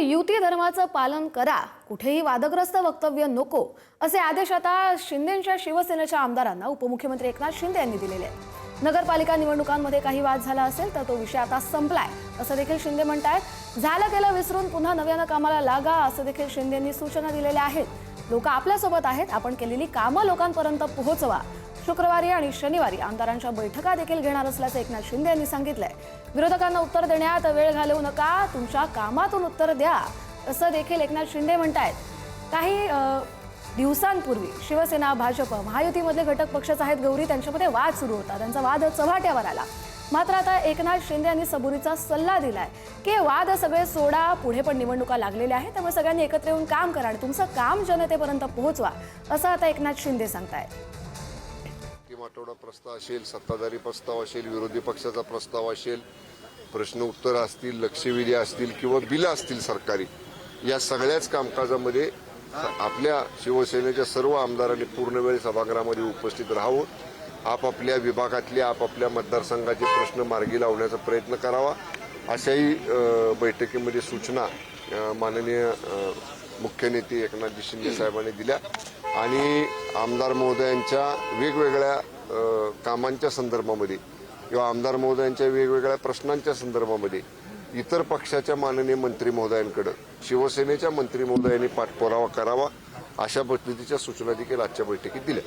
युती धर्माचं पालन करा, कुठेही वादग्रस्त वक्तव्य नको, असे आदेश आता शिंदेंच्या शिवसेनेच्या आमदारांना उपमुख्यमंत्री एकनाथ शिंदे यांनी दिलेले आहेत. नगरपालिका निवडणुकांमध्ये काही वाद झाला असेल तर तो विषय आता संपलाय, असं देखील शिंदे म्हणतायत. झालं गेलं विसरून पुन्हा नव्यानं कामाला लागा, असं देखील शिंदेंनी सूचना दिलेल्या आहेत. लोक आपल्यासोबत आहेत, आपण केलेली कामं लोकांपर्यंत पोहोचवा. शुक्रवारी आणि शनिवारी आमदारांच्या बैठका देखील घेणार असल्याचं एकनाथ शिंदे यांनी सांगितलंय. विरोधकांना उत्तर देण्यात वेळ घालवू नका, तुमच्या कामातून उत्तर द्या, असं देखील एकनाथ शिंदे म्हणतायत. काही दिवसांपूर्वी शिवसेना, भाजप, महायुतीमधले घटक पक्षच आहेत गौरी, त्यांच्यामध्ये वाद सुरू होता. त्यांचा वाद चव्हाट्यावर आला. मात्र आता एकनाथ शिंदे यांनी सबुरीचा सल्ला दिलाय की वाद सगळे सोडा, पुढे पण निवडणुका लागलेल्या आहेत, त्यामुळे सगळ्यांनी एकत्र येऊन काम करा आणि तुमचं काम जनतेपर्यंत पोहोचवा, असं आता एकनाथ शिंदे सांगतायत. आठवडा प्रस्ताव असेल, सत्ताधारी प्रस्ताव असेल, विरोधी पक्षाचा प्रस्ताव असेल, प्रश्न उत्तर असतील, लक्षवेधी असतील किंवा बिलं असतील सरकारी, या सगळ्याच कामकाजामध्ये आपल्या शिवसेनेच्या सर्व आमदारांनी पूर्णवेळ सभागृहामध्ये उपस्थित राहावं. आपापल्या विभागातले, आपापल्या मतदारसंघाचे प्रश्न मार्गी लावण्याचा प्रयत्न करावा, अशाही बैठकीमध्ये सूचना माननीय मुख्य नेते एकनाथजी शिंदे साहेबांनी दिल्या. आणि आमदार महोदयांच्या वेगवेगळ्या कामांच्या संदर्भामध्ये किंवा आमदार महोदयांच्या वेगवेगळ्या प्रश्नांच्या संदर्भामध्ये इतर पक्षाच्या माननीय मंत्री महोदयांकडे शिवसेनेच्या मंत्री महोदयांनी पाठपुरावा करावा, अशा पद्धतीच्या सूचना देखील आजच्या बैठकीत दिल्या.